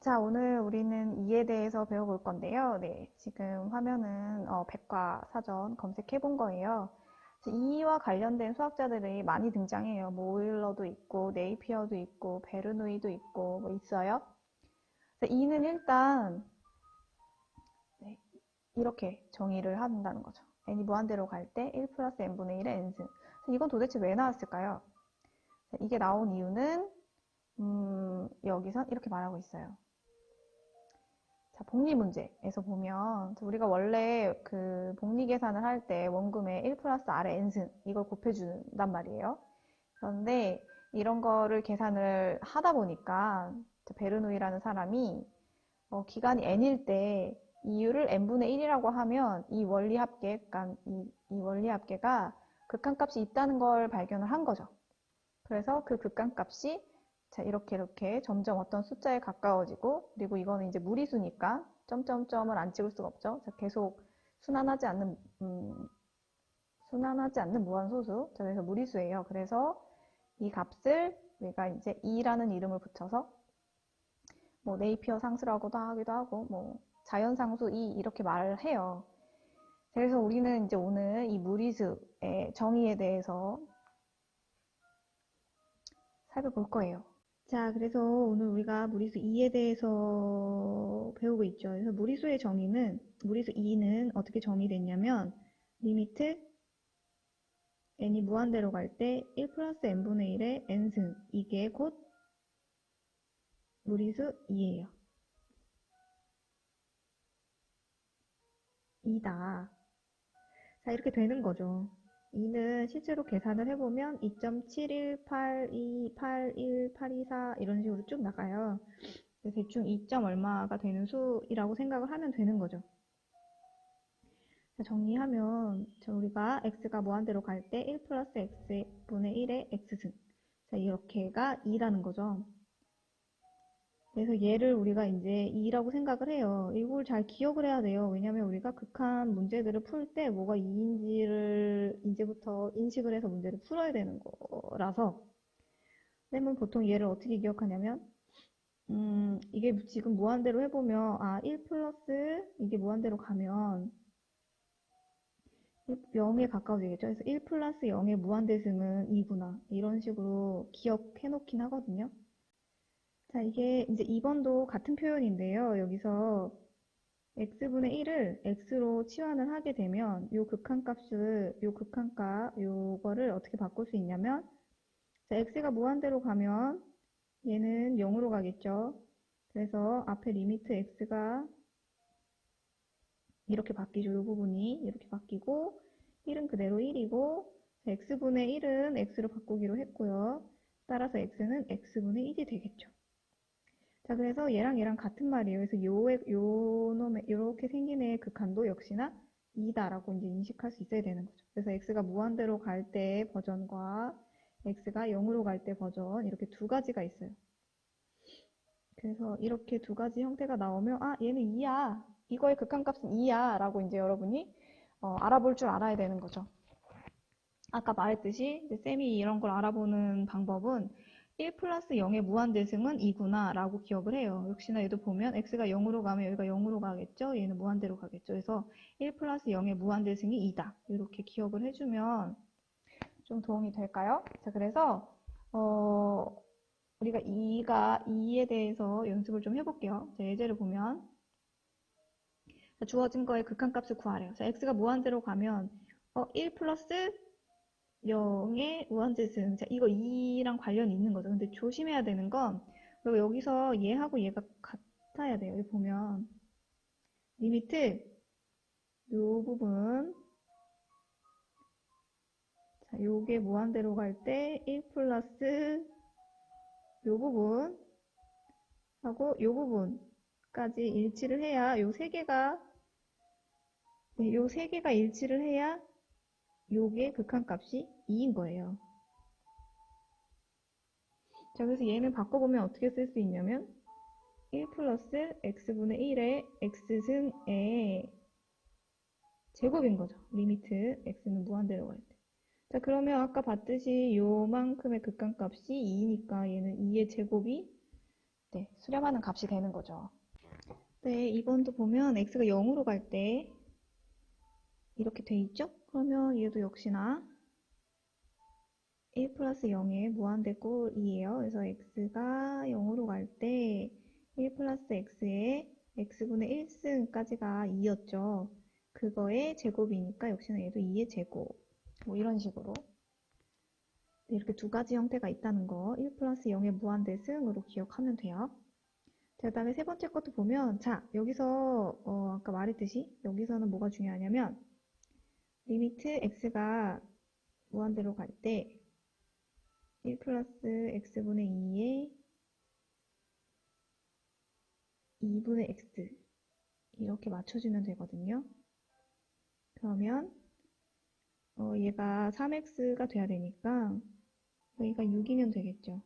자, 오늘 우리는 이에 대해서 배워볼 건데요. 네, 지금 화면은 백과사전 검색해 본 거예요. 이와 관련된 수학자들이 많이 등장해요. 뭐 오일러도 있고, 네이피어도 있고, 베르누이도 있고, 뭐 있어요. 이는 일단 네, 이렇게 정의를 한다는 거죠. n이 무한대로 갈 때 1 플러스 n분의 1의 n승. 이건 도대체 왜 나왔을까요? 이게 나온 이유는 여기선 이렇게 말하고 있어요. 자, 복리 문제에서 보면 우리가 원래 그 복리 계산을 할 때 원금에 1 플러스 R의 n승 이걸 곱해준단 말이에요. 그런데 이런 거를 계산을 하다 보니까 베르누이라는 사람이 기간이 n일 때 이유를 n분의 1이라고 하면 이 원리 합계, 그러니까 이 원리 합계가 극한값이 있다는 걸 발견을 한 거죠. 그래서 그 극한값이 자, 이렇게 점점 어떤 숫자에 가까워지고, 그리고 이거는 이제 무리수니까 점점점을 안 찍을 수가 없죠. 자, 계속 순환하지 않는 무한소수. 자, 그래서 무리수예요. 그래서 이 값을 우리가 이제 2라는 이름을 붙여서 뭐 네이피어 상수라고도 하기도 하고, 뭐 자연상수 2 이렇게 말을 해요. 그래서 우리는 이제 오늘 이 무리수의 정의에 대해서 살펴볼 거예요. 자, 그래서 오늘 우리가 무리수 2에 대해서 배우고 있죠. 그래서 무리수의 정의는, 무리수 2는 어떻게 정의됐냐면, 리미트 n이 무한대로 갈 때 1 플러스 n분의 1의 n승, 이게 곧 무리수 2예요. 2다. 자, 이렇게 되는 거죠. 2는 실제로 계산을 해보면 2.718281824 이런 식으로 쭉 나가요. 대충 2. 얼마가 되는 수이라고 생각을 하면 되는 거죠. 정리하면 우리가 x가 무한대로 갈 때 1 플러스 x분의 1의 x승. 자, 이렇게가 2라는 거죠. 그래서 얘를 우리가 이제 2라고 생각을 해요. 이걸 잘 기억을 해야 돼요. 왜냐면 우리가 극한 문제들을 풀 때 뭐가 2인지를 이제부터 인식을 해서 문제를 풀어야 되는 거라서. 그러면 보통 얘를 어떻게 기억하냐면 이게 지금 무한대로 해보면 1 플러스 이게 무한대로 가면 0에 가까워지겠죠. 그래서 1 플러스 0의 무한대승은 2구나. 이런 식으로 기억해 놓긴 하거든요. 자, 이게 이제 2번도 같은 표현인데요. 여기서 x분의 1을 x로 치환을 하게 되면 요 극한값을, 요 극한값, 요거를 어떻게 바꿀 수 있냐면 자, x가 무한대로 가면 얘는 0으로 가겠죠. 그래서 앞에 리미트 x가 이렇게 바뀌죠. 이 부분이 이렇게 바뀌고 1은 그대로 1이고 x분의 1은 x로 바꾸기로 했고요. 따라서 x는 x분의 1이 되겠죠. 자, 그래서 얘랑 같은 말이에요. 그래서 요렇게 생긴 애의 극한도 역시나 2다라고 이제 인식할 수 있어야 되는 거죠. 그래서 x가 무한대로 갈 때 버전과 x가 0으로 갈 때 버전 이렇게 두 가지가 있어요. 그래서 이렇게 두 가지 형태가 나오면 얘는 2야. 이거의 극한값은 2야 라고 이제 여러분이 알아볼 줄 알아야 되는 거죠. 아까 말했듯이 이제 쌤이 이런 걸 알아보는 방법은 1 플러스 0의 무한대승은 2구나 라고 기억을 해요. 역시나 얘도 보면 x가 0으로 가면 여기가 0으로 가겠죠. 얘는 무한대로 가겠죠. 그래서 1 플러스 0의 무한대승이 2다. 이렇게 기억을 해주면 좀 도움이 될까요? 자, 그래서 우리가 2에 대해서 연습을 좀 해볼게요. 자, 예제를 보면 자, 주어진 거의 극한값을 구하래요. 자, x가 무한대로 가면 1 플러스 0의 무한대승. 자, 이거 2랑 관련이 있는 거죠. 근데 조심해야 되는 건 그리고 여기서 얘하고 얘가 같아야 돼요. 여기 보면 리미트 요 부분 자, 요게 무한대로 갈 때 1 플러스 요 부분 하고 요 부분까지 일치를 해야 요 세 개가 일치를 해야 요게 극한값이 2인 거예요. 자, 그래서 얘는 바꿔보면 어떻게 쓸 수 있냐면 1 플러스 x분의 1의 x승의 제곱인 거죠. 리미트 x는 무한대로 갈 때. 자, 그러면 아까 봤듯이 요만큼의 극한값이 2니까 얘는 2의 제곱이 네, 수렴하는 값이 되는 거죠. 네, 2번도 보면 x가 0으로 갈 때 이렇게 돼 있죠? 그러면 얘도 역시나 1 플러스 0의 무한대꼴 2예요. 그래서 x가 0으로 갈 때 1 플러스 x의 x분의 1승까지가 2였죠. 그거의 제곱이니까 역시나 얘도 2의 제곱. 뭐 이런 식으로. 네, 이렇게 두 가지 형태가 있다는 거 1 플러스 0의 무한대승으로 기억하면 돼요. 그 다음에 세 번째 것도 보면 자 여기서 아까 말했듯이 여기서는 뭐가 중요하냐면 리미트 x가 무한대로 갈 때 1 플러스 x분의 2에 2분의 x 이렇게 맞춰주면 되거든요. 그러면 얘가 3x가 돼야 되니까 여기가 6이면 되겠죠.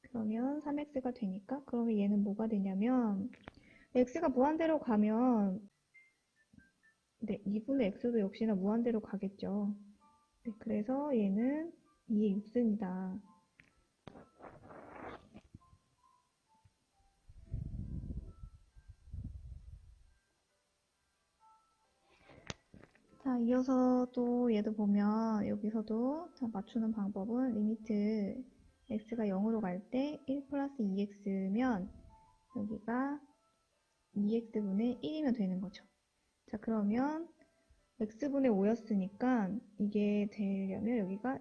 그러면 3x가 되니까 그러면 얘는 뭐가 되냐면 x가 무한대로 가면 네, 2분의 x도 역시나 무한대로 가겠죠. 네, 그래서 얘는 2의 6승이다. 자, 이어서 또 얘도 보면 여기서도 자, 맞추는 방법은 리미트 x가 0으로 갈 때 1 플러스 2x면 여기가 2x분의 1이면 되는 거죠. 자, 그러면 x분의 5였으니까 이게 되려면 여기가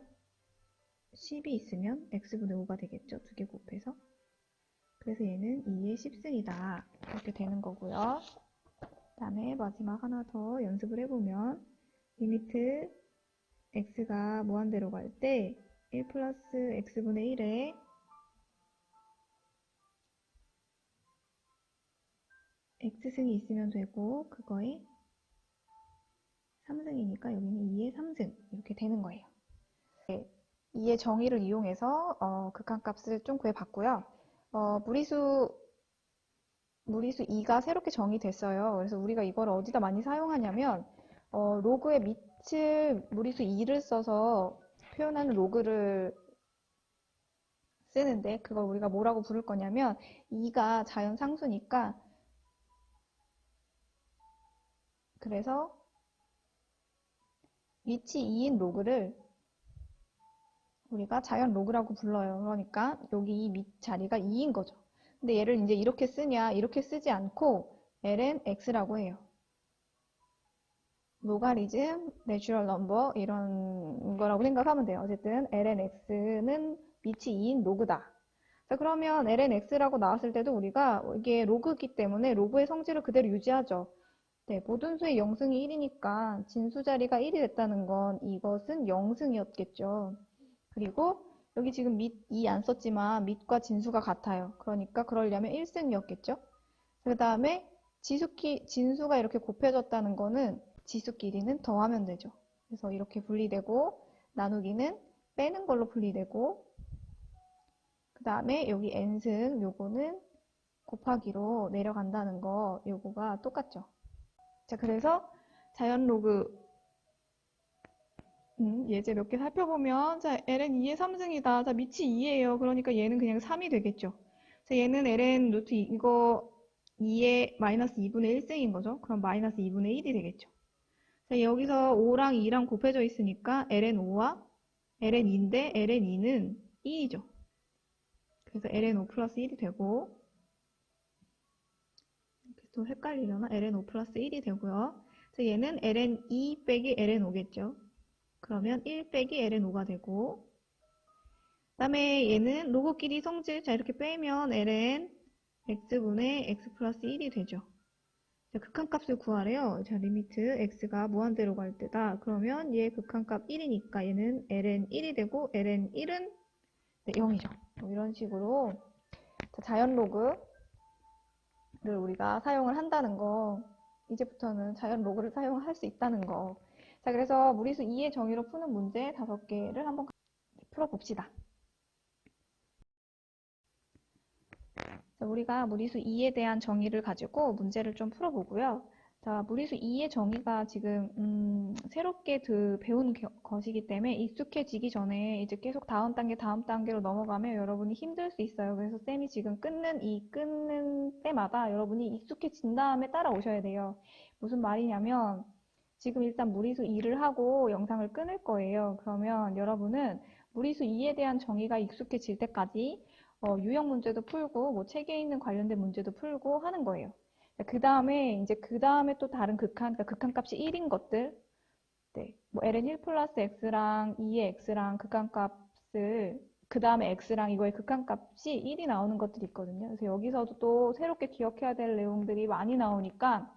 10이 있으면 x분의 5가 되겠죠. 두 개 곱해서. 그래서 얘는 2의 10승이다. 이렇게 되는 거고요. 그 다음에 마지막 하나 더 연습을 해보면 리미트 x가 무한대로 갈 때 1 플러스 x분의 1에 x승이 있으면 되고 그거에 3승이니까 여기는 2의 3승 이렇게 되는 거예요. 네, 2의 정의를 이용해서 극한값을 좀 구해봤고요. 무리수 2가 새롭게 정의됐어요. 그래서 우리가 이걸 어디다 많이 사용하냐면 로그의 밑을 무리수 2를 써서 표현하는 로그를 쓰는데 그걸 우리가 뭐라고 부를 거냐면 2가 자연상수니까 그래서 위치 2인 로그를 우리가 자연 로그라고 불러요. 그러니까 여기 이 밑 자리가 2인 거죠. 근데 얘를 이제 이렇게 쓰냐 이렇게 쓰지 않고 ln x라고 해요. 로가리즘, 내추럴 넘버 이런 거라고 생각하면 돼요. 어쨌든 ln x는 밑이 2인 로그다. 자, 그러면 ln x라고 나왔을 때도 우리가 이게 로그이기 때문에 로그의 성질을 그대로 유지하죠. 네, 모든 수의 0승이 1이니까 진수 자리가 1이 됐다는 건 이것은 0승이었겠죠. 그리고 여기 지금 밑 2 안 썼지만 밑과 진수가 같아요. 그러니까 그러려면 1승이었겠죠. 그 다음에 진수가 이렇게 곱해졌다는 거는 지수끼리는 더하면 되죠. 그래서 이렇게 분리되고 나누기는 빼는 걸로 분리되고 그 다음에 여기 n승 요거는 곱하기로 내려간다는 거 요거가 똑같죠. 자, 그래서 자연 로그 예제 몇 개 살펴보면 자, ln 2의 3승이다. 자, 밑이 2예요. 그러니까 얘는 그냥 3이 되겠죠. 자, 얘는 ln 루트 이거 2의 마이너스 2분의 1승인 거죠. 그럼 마이너스 2분의 1이 되겠죠. 자, 여기서 5랑 2랑 곱해져 있으니까 ln 5와 ln 2인데 ln 2는 2이죠. 그래서 ln 5 플러스 1이 되고 또 헷갈리려나? ln 5 플러스 1이 되고요. 자, 얘는 ln 2 빼기 ln 5겠죠. 그러면 1 빼기 ln 5가 되고 그 다음에 얘는 로그끼리 성질 자 이렇게 빼면 ln x분의 x 플러스 1이 되죠. 자, 극한값을 구하래요. 자, 리미트 x가 무한대로 갈 때다. 그러면 얘 극한값 1이니까 얘는 ln 1이 되고 ln 1은 네, 0이죠. 뭐 이런 식으로 자연 로그를 우리가 사용을 한다는 거 이제부터는 자연 로그를 사용할 수 있다는 거. 자, 그래서 무리수 2의 정의로 푸는 문제 5개를 한번 풀어봅시다. 자, 우리가 무리수 2에 대한 정의를 가지고 문제를 좀 풀어보고요. 자, 무리수 2의 정의가 지금 새롭게 배우는 것이기 때문에 익숙해지기 전에 이제 계속 다음 단계로 넘어가면 여러분이 힘들 수 있어요. 그래서 쌤이 지금 끊는 때마다 여러분이 익숙해진 다음에 따라오셔야 돼요. 무슨 말이냐면 지금 일단 무리수 2를 하고 영상을 끊을 거예요. 그러면 여러분은 무리수 2에 대한 정의가 익숙해질 때까지 유형 문제도 풀고 뭐 책에 있는 관련된 문제도 풀고 하는 거예요. 그 다음에 또 다른 그러니까 극한값이 1인 것들, 네, 뭐 ln 1 플러스 x랑 2의 x랑 극한값을, 그 다음에 x랑 이거의 극한값이 1이 나오는 것들이 있거든요. 그래서 여기서도 또 새롭게 기억해야 될 내용들이 많이 나오니까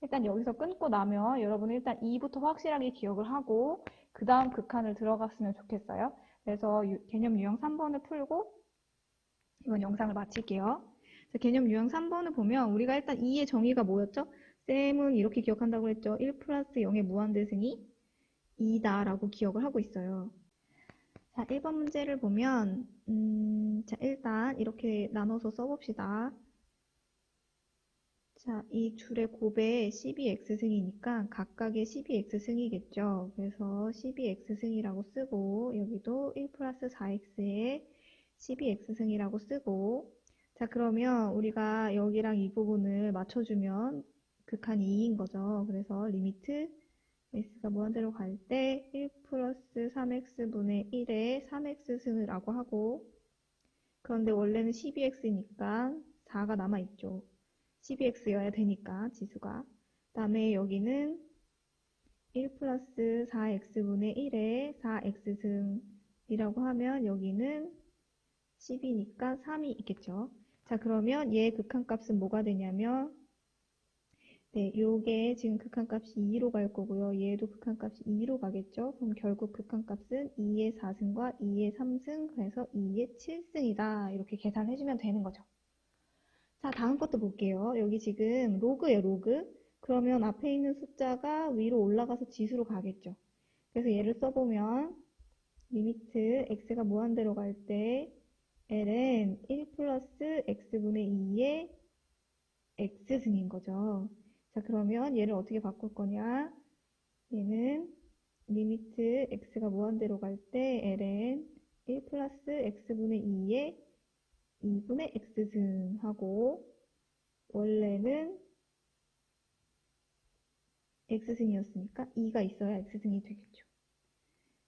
일단 여기서 끊고 나면 여러분은 일단 2부터 확실하게 기억을 하고 그 다음 극한을 들어갔으면 좋겠어요. 그래서 개념 유형 3번을 풀고 이번 영상을 마칠게요. 개념 유형 3번을 보면 우리가 일단 2의 정의가 뭐였죠? 쌤은 이렇게 기억한다고 했죠. 1 플러스 0의 무한대승이 2다 라고 기억을 하고 있어요. 자, 1번 문제를 보면 자, 일단 이렇게 나눠서 써봅시다. 자, 이 줄의 곱에 12x승이니까 각각의 12x승이겠죠. 그래서 12x승이라고 쓰고 여기도 1 플러스 4x의 12x승이라고 쓰고 자, 그러면 우리가 여기랑 이 부분을 맞춰주면 극한 2인 거죠. 그래서 리미트 x가 무한대로 갈 때 1 플러스 3x분의 1에 3x승이라고 하고 그런데 원래는 12x니까 4가 남아있죠. 12x여야 되니까 지수가. 그 다음에 여기는 1 플러스 4x분의 1에 4x승이라고 하면 여기는 10이니까 3이 있겠죠. 자, 그러면 얘 극한값은 뭐가 되냐면 네, 요게 지금 극한값이 2로 갈 거고요. 얘도 극한값이 2로 가겠죠. 그럼 결국 극한값은 2의 4승과 2의 3승, 그래서 2의 7승이다. 이렇게 계산해주면 되는 거죠. 자, 다음 것도 볼게요. 여기 지금 로그예요, 로그. 그러면 앞에 있는 숫자가 위로 올라가서 지수로 가겠죠. 그래서 얘를 써보면 리미트 x가 무한대로 갈 때 ln 1 플러스 x분의 2의 x승인 거죠. 자, 그러면 얘를 어떻게 바꿀 거냐? 얘는 리미트 x가 무한대로 갈 때 ln 1 플러스 x분의 2의 2분의 x승 하고 원래는 x승이었으니까 2가 있어야 x승이 되겠죠.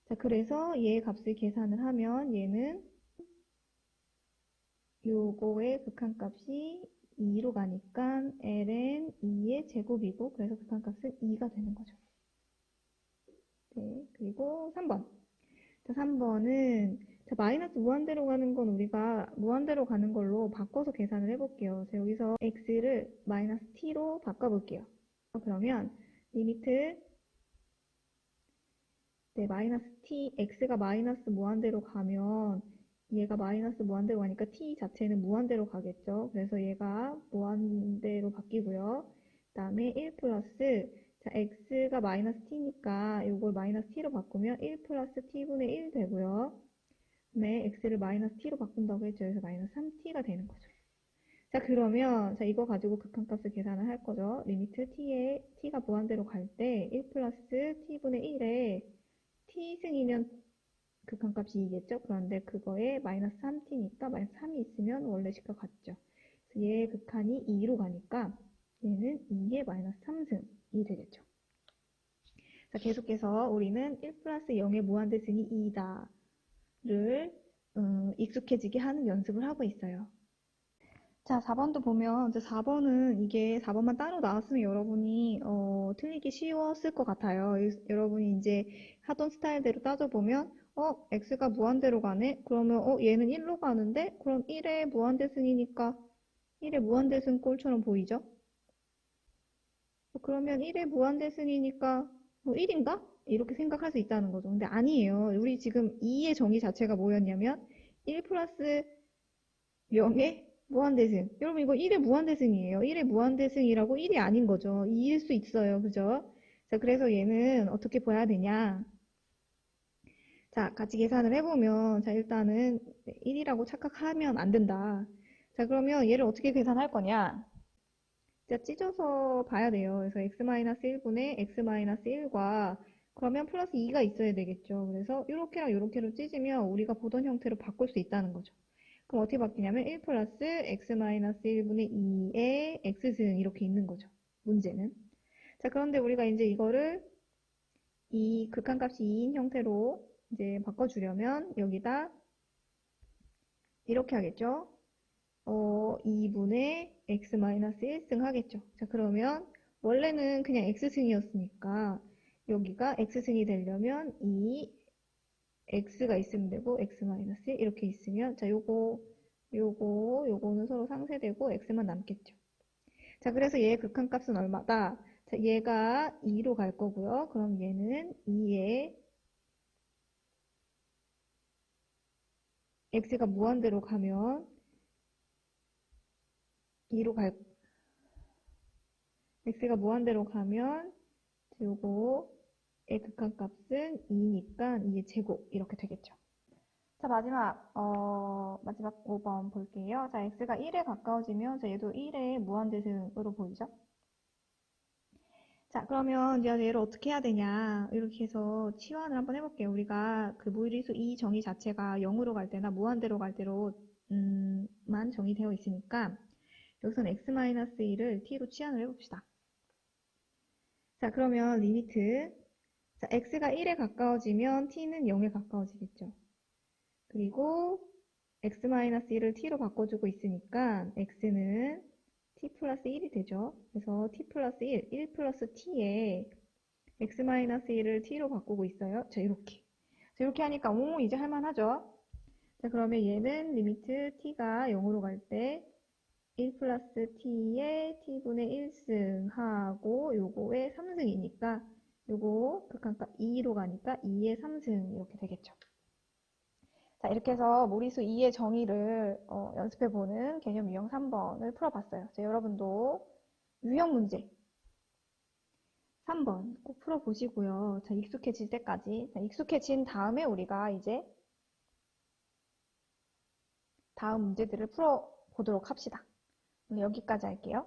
자, 그래서 얘 값을 계산을 하면 얘는 요거의 극한값이 2로 가니까 ln 2의 제곱이고 그래서 극한값은 2가 되는 거죠. 네, 그리고 3번. 자, 3번은 자, 마이너스 무한대로 가는 건 우리가 무한대로 가는 걸로 바꿔서 계산을 해볼게요. 자, 여기서 x를 마이너스 t로 바꿔볼게요. 그러면 리미트 네, 마이너스 t, x가 마이너스 무한대로 가면 얘가 마이너스 무한대로 가니까 t 자체는 무한대로 가겠죠. 그래서 얘가 무한대로 바뀌고요. 그 다음에 1 플러스 자, x가 마이너스 t니까 이걸 마이너스 t로 바꾸면 1 플러스 t분의 1 되고요. 그다음에 x를 마이너스 t로 바꾼다고 했죠. 그래서 마이너스 3t가 되는 거죠. 자, 그러면 자 이거 가지고 극한값을 계산을 할 거죠. 리미트 t가 무한대로 갈 때 1 플러스 t분의 1에 t승이면 극한값이 2겠죠? 그런데 그거에 마이너스 3t니까 마이너스 3이 있으면 원래 식과 같죠. 그래서 얘의 극한이 2로 가니까 얘는 2의 마이너스 3승이 되겠죠. 자, 계속해서 우리는 1 플러스 0의 무한대승이 2다를 익숙해지게 하는 연습을 하고 있어요. 자, 4번도 보면 이제 4번은 이게 4번만 따로 나왔으면 여러분이 틀리기 쉬웠을 것 같아요. 여러분이 이제 하던 스타일대로 따져보면 x가 무한대로 가네? 그러면 얘는 1로 가는데? 그럼 1의 무한대승이니까 1의 무한대승 꼴처럼 보이죠? 그러면 1의 무한대승이니까 뭐 1인가? 이렇게 생각할 수 있다는 거죠. 근데 아니에요. 우리 지금 2의 정의 자체가 뭐였냐면 1 플러스 0의 무한대승. 여러분 이거 1의 무한대승이에요. 1의 무한대승이라고 1이 아닌 거죠. 2일 수 있어요. 그죠? 자, 그래서 얘는 어떻게 봐야 되냐? 자, 같이 계산을 해보면 자, 일단은 1이라고 착각하면 안 된다. 자, 그러면 얘를 어떻게 계산할 거냐? 진짜 찢어서 봐야 돼요. 그래서 x-1분의 x-1과 그러면 플러스 2가 있어야 되겠죠. 그래서 이렇게랑 이렇게로 찢으면 우리가 보던 형태로 바꿀 수 있다는 거죠. 그럼 어떻게 바뀌냐면 1 플러스 x-1분의 2의 x승 이렇게 있는 거죠. 문제는. 자, 그런데 우리가 이제 이거를 이 극한값이 2인 형태로 이제 바꿔주려면 여기다 이렇게 하겠죠. 2분의 x-1승 하겠죠. 자, 그러면 원래는 그냥 x승이었으니까 여기가 x승이 되려면 이 x가 있으면 되고 x-1 이렇게 있으면 자, 요거는 서로 상쇄되고 x만 남겠죠. 자, 그래서 얘의 극한값은 얼마다? 자, 얘가 2로 갈 거고요. 그럼 얘는 2에 x가 무한대로 가면 2로 갈 x가 무한대로 가면 요거의 극한값은 2니까 2의 제곱 이렇게 되겠죠. 자, 마지막 5번 볼게요. 자, x가 1에 가까워지면 자, 얘도 1의 무한대승으로 보이죠? 자, 그러면 이제 얘를 어떻게 해야 되냐. 이렇게 해서 치환을 한번 해볼게요. 우리가 그 무리수 2 정의 자체가 0으로 갈 때나 무한대로 갈 때로 만 정의되어 있으니까 여기서는 x-1을 t로 치환을 해봅시다. 자, 그러면 리미트. 자, x가 1에 가까워지면 t는 0에 가까워지겠죠. 그리고 x-1을 t로 바꿔주고 있으니까 x는 t 플러스 1이 되죠. 그래서 t 플러스 1 플러스 t에 x-1을 t로 바꾸고 있어요. 자, 이렇게. 자, 이렇게 하니까, 오, 이제 할만하죠? 자, 그러면 얘는 리미트 t가 0으로 갈 때 1 플러스 t에 t분의 1승 하고 요거의 3승이니까 요거 극한값 2로 가니까 2의 3승 이렇게 되겠죠. 자, 이렇게 해서 무리수 2의 정의를 연습해보는 개념 유형 3번을 풀어봤어요. 자, 여러분도 유형 문제 3번 꼭 풀어보시고요. 자, 익숙해질 때까지. 자, 익숙해진 다음에 우리가 이제 다음 문제들을 풀어보도록 합시다. 오늘 여기까지 할게요.